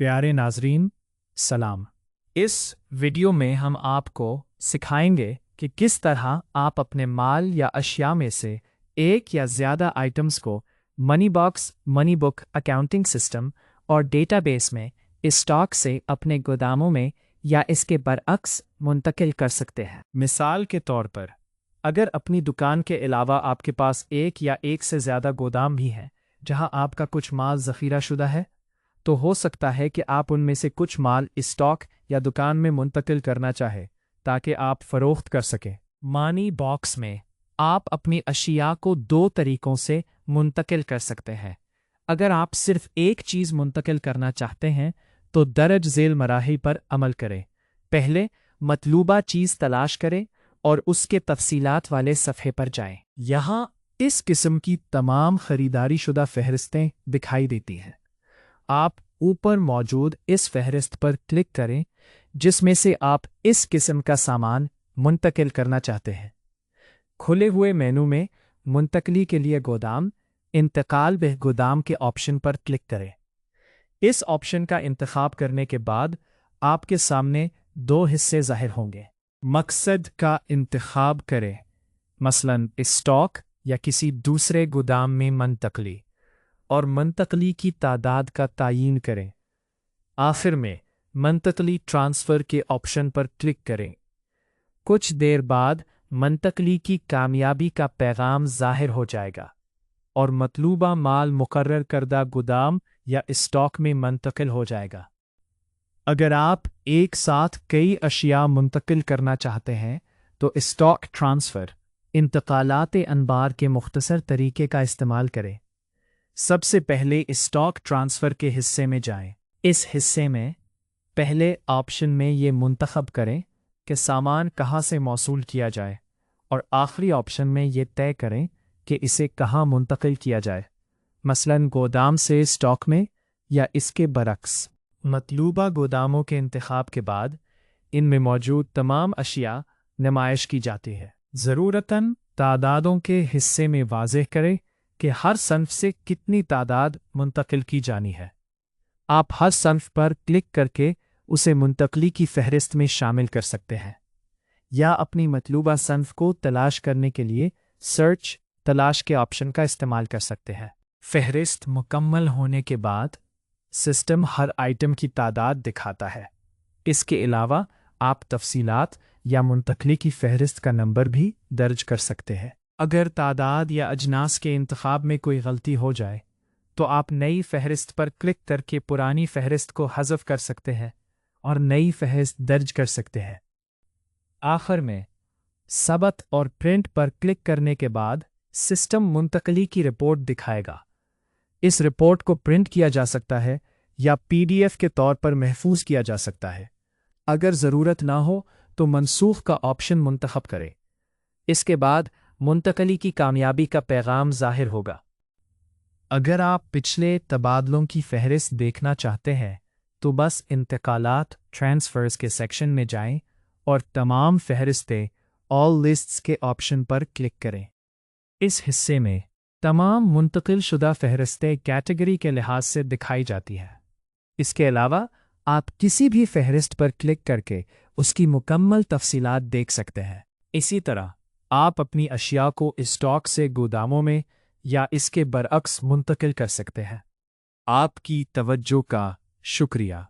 प्यारे नाजरीन, सलाम। इस वीडियो में हम आपको सिखाएंगे कि किस तरह आप अपने माल या अशिया में से एक या ज़्यादा आइटम्स को money box, money book accounting system और डेटाबेस में इस स्टॉक से अपने गोदामों में या इसके बरअक्स मुंतकिल कर सकते हैं। मिसाल के तौर पर, अगर अपनी दुकान के अलावा आपके पास एक या एक से ज़्यादा गोदाम भी हैं जहां आपका कुछ माल ज़ख़ीरा शुदा है, तो हो सकता है कि आप उनमें से कुछ माल इस स्टॉक या दुकान में मुंतकिल करना चाहें ताकि आप फ़रोख्त कर सकें। मनी बॉक्स में आप अपनी अशिया को दो तरीक़ों से मुंतकिल कर सकते हैं। अगर आप सिर्फ एक चीज़ मुंतकिल करना चाहते हैं तो दरज झेल मराहिल पर अमल करें। पहले मतलूबा चीज़ तलाश करें और उसके तफसीलात वाले सफ़े पर जाएं। यहाँ इस किस्म की तमाम ख़रीदारी शुदा फ़हरिस्तें दिखाई देती हैं। आप ऊपर मौजूद इस फ़हरिस्त पर क्लिक करें जिसमें से आप इस किस्म का सामान मुंतकिल करना चाहते हैं। खुले हुए मेनू में मुंतकली के लिए गोदाम, इंतकाल बह गोदाम के ऑप्शन पर क्लिक करें। इस ऑप्शन का इंतखाब करने के बाद आपके सामने दो हिस्से ज़ाहिर होंगे। मकसद का इंतखाब करें, मसलन स्टॉक या किसी दूसरे गोदाम में मुंतकली, और मुंतकली की तादाद का तयीन करें। आखिर में मुंतकली ट्रांसफ़र के ऑप्शन पर क्लिक करें। कुछ देर बाद मुंतकली की कामयाबी का पैगाम ज़ाहिर हो जाएगा और मतलूबा माल मुकर्रर करदा गोदाम या स्टॉक में मुंतकिल हो जाएगा। अगर आप एक साथ कई अशिया मुंतकिल करना चाहते हैं तो स्टॉक ट्रांसफ़र इंतकालात अनबार के मुख्तसर तरीके का इस्तेमाल करें। सबसे पहले स्टॉक ट्रांसफ़र के हिस्से में जाएं। इस हिस्से में पहले ऑप्शन में ये मुंतखब करें कि सामान कहाँ से मौसूल किया जाए, और आखिरी ऑप्शन में ये तय करें कि इसे कहाँ मुंतकिल किया जाए, मसलन गोदाम से स्टॉक में या इसके बरक्स। मतलूबा गोदामों के इंतखाब के बाद इनमें मौजूद तमाम अशिया नुमाइश की जाती है। ज़रूरतन तादादों के हिस्से में वाज़ेह करें कि हर सन्फ से कितनी तादाद मुंतकिल की जानी है। आप हर सन्फ पर क्लिक करके उसे मुंतकली की फ़हरिस्त में शामिल कर सकते हैं, या अपनी मतलूबा सन्फ को तलाश करने के लिए सर्च तलाश के ऑप्शन का इस्तेमाल कर सकते हैं। फ़हरिस्त मुकम्मल होने के बाद सिस्टम हर आइटम की तादाद दिखाता है। इसके अलावा आप तफसीलात या मुंतकली की फ़हरिस्त का नंबर भी दर्ज कर सकते हैं। अगर तादाद या अजनास के इंतखाब में कोई गलती हो जाए तो आप नई फ़हरिस्त पर क्लिक करके पुरानी फ़हरिस्त को हज़फ कर सकते हैं और नई फ़हरिस्त दर्ज कर सकते हैं। आखिर में सबत और प्रिंट पर क्लिक करने के बाद सिस्टम मुंतकली की रिपोर्ट दिखाएगा। इस रिपोर्ट को प्रिंट किया जा सकता है या PDF के तौर पर महफूज किया जा सकता है। अगर ज़रूरत ना हो तो मनसूख का ऑप्शन मुंतखब करें। इसके बाद मुंतकली की कामयाबी का पैगाम ज़ाहिर होगा। अगर आप पिछले तबादलों की फ़हरिस्त देखना चाहते हैं तो बस इंतकालात ट्रांसफ़र्स के सेक्शन में जाएं और तमाम फ़हरिस्तें ऑल लिस्ट्स के ऑप्शन पर क्लिक करें। इस हिस्से में तमाम मुंतकिल शुदा फ़हरिस्तें कैटेगरी के लिहाज से दिखाई जाती हैं। इसके अलावा आप किसी भी फ़हरिस्त पर क्लिक करके उसकी मुकम्मल तफसीलात देख सकते हैं। इसी तरह आप अपनी अशिया को स्टॉक से गोदामों में या इसके बरअक्स मुंतकिल कर सकते हैं। आपकी तवज्जो का शुक्रिया।